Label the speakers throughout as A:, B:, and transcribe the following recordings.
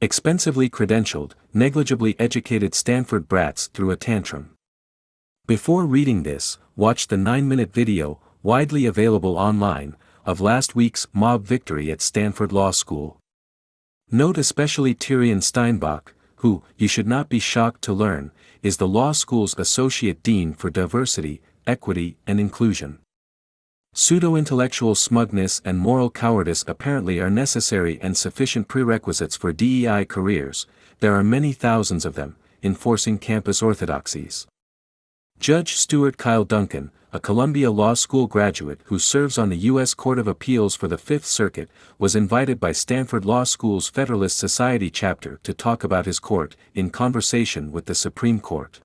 A: Expensively credentialed, negligibly educated Stanford brats threw a tantrum. Before reading this, watch the 9-minute video, widely available online, of last week's mob victory at Stanford Law School. Note especially Tirien Steinbach, who, you should not be shocked to learn, is the law school's Associate Dean for Diversity, Equity, and Inclusion. Pseudo-intellectual smugness and moral cowardice apparently are necessary and sufficient prerequisites for DEI careers. There are many thousands of them, enforcing campus orthodoxies. Judge Stuart Kyle Duncan, a Columbia Law School graduate who serves on the U.S. Court of Appeals for the Fifth Circuit, was invited by Stanford Law School's Federalist Society chapter to talk about his court, in conversation with the Supreme Court.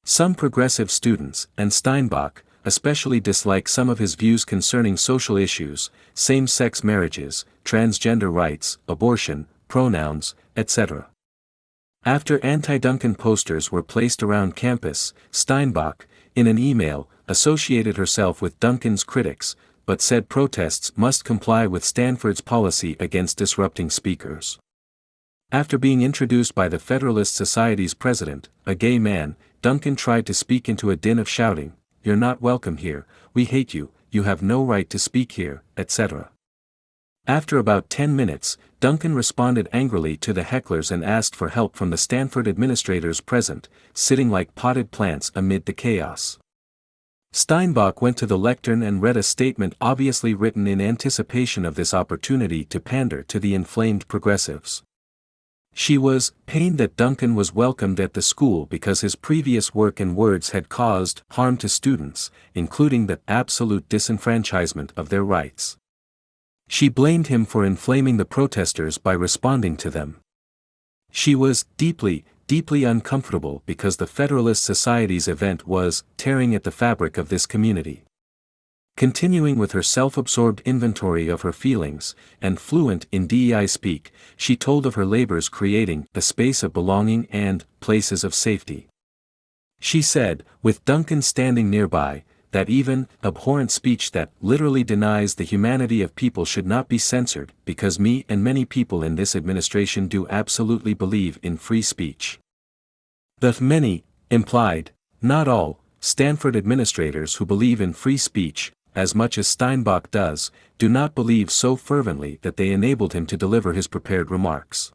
A: Some progressive students, and Steinbach, especially dislike some of his views concerning social issues, same-sex marriages, transgender rights, abortion, pronouns, etc. After anti-Duncan posters were placed around campus, Steinbach, in an email, associated herself with Duncan's critics, but said protests must comply with Stanford's policy against disrupting speakers. After being introduced by the Federalist Society's president, a gay man, Duncan tried to speak into a din of shouting, "You're not welcome here, we hate you, you have no right to speak here," etc. After about 10 minutes, Duncan responded angrily to the hecklers and asked for help from the Stanford administrators present, sitting like potted plants amid the chaos. Steinbach went to the lectern and read a statement obviously written in anticipation of this opportunity to pander to the inflamed progressives. She was pained that Duncan was welcomed at the school because his previous work and words had caused harm to students, including the absolute disenfranchisement of their rights. She blamed him for inflaming the protesters by responding to them. She was deeply uncomfortable because the Federalist Society's event was tearing at the fabric of this community. Continuing with her self-absorbed inventory of her feelings, and fluent in DEI speak, she told of her labors creating a space of belonging and places of safety. She said, with Duncan standing nearby, that even abhorrent speech that literally denies the humanity of people should not be censored, because me and many people in this administration do absolutely believe in free speech. The many implied, not all, Stanford administrators who believe in free speech, as much as Steinbach does, do not believe so fervently that they enabled him to deliver his prepared remarks.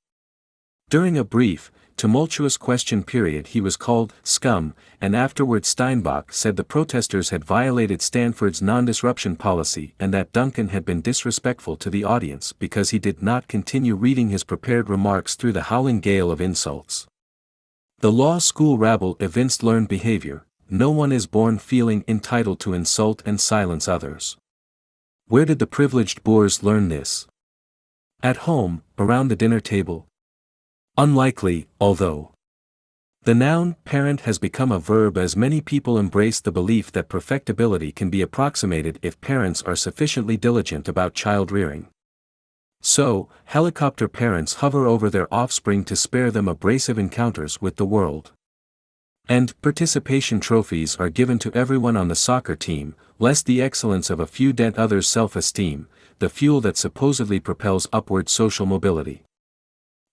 A: During a brief, tumultuous question period he was called scum, and afterward Steinbach said the protesters had violated Stanford's non-disruption policy and that Duncan had been disrespectful to the audience because he did not continue reading his prepared remarks through the howling gale of insults. The law school rabble evinced learned behavior. No one is born feeling entitled to insult and silence others. Where did the privileged boors learn this? At home, around the dinner table? Unlikely, although. The noun parent has become a verb as many people embrace the belief that perfectibility can be approximated if parents are sufficiently diligent about child rearing. So, helicopter parents hover over their offspring to spare them abrasive encounters with the world. And participation trophies are given to everyone on the soccer team, lest the excellence of a few dent others' self-esteem, the fuel that supposedly propels upward social mobility.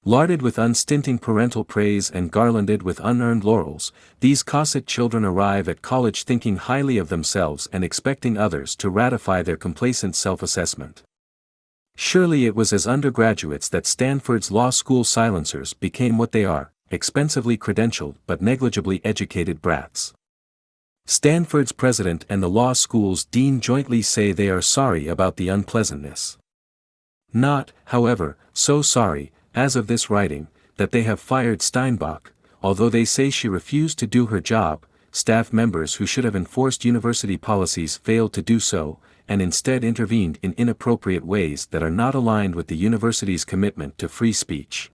A: Larded with unstinting parental praise and garlanded with unearned laurels, these Cossack children arrive at college thinking highly of themselves and expecting others to ratify their complacent self-assessment. Surely it was as undergraduates that Stanford's law school silencers became what they are, expensively credentialed but negligibly educated brats. Stanford's president and the law school's dean jointly say they are sorry about the unpleasantness. Not, however, so sorry, as of this writing, that they have fired Steinbach, although they say she refused to do her job. Staff members who should have enforced university policies failed to do so, and instead intervened in inappropriate ways that are not aligned with the university's commitment to free speech.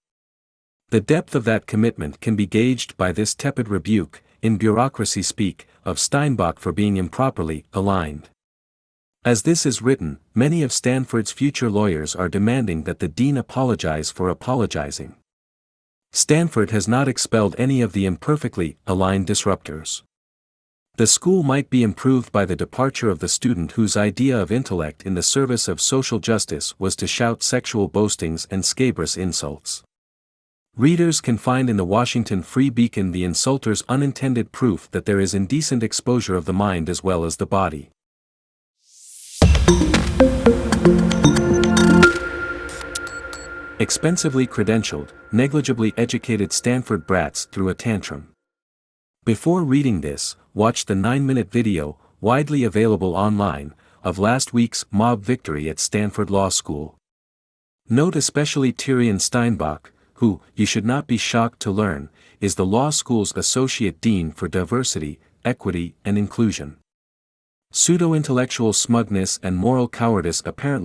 A: The depth of that commitment can be gauged by this tepid rebuke, in bureaucracy speak, of Steinbach for being improperly aligned. As this is written, many of Stanford's future lawyers are demanding that the dean apologize for apologizing. Stanford has not expelled any of the imperfectly aligned disruptors. The school might be improved by the departure of the student whose idea of intellect in the service of social justice was to shout sexual boastings and scabrous insults. Readers can find in the Washington Free Beacon the insulter's unintended proof that there is indecent exposure of the mind as well as the body. Expensively credentialed, negligibly educated Stanford brats threw a tantrum. Before reading this, watch the 9-minute video, widely available online, of last week's mob victory at Stanford Law School. Note especially Tirien Steinbach, who, you should not be shocked to learn, is the law school's Associate Dean for Diversity, Equity, and Inclusion. Pseudo-intellectual smugness and moral cowardice apparently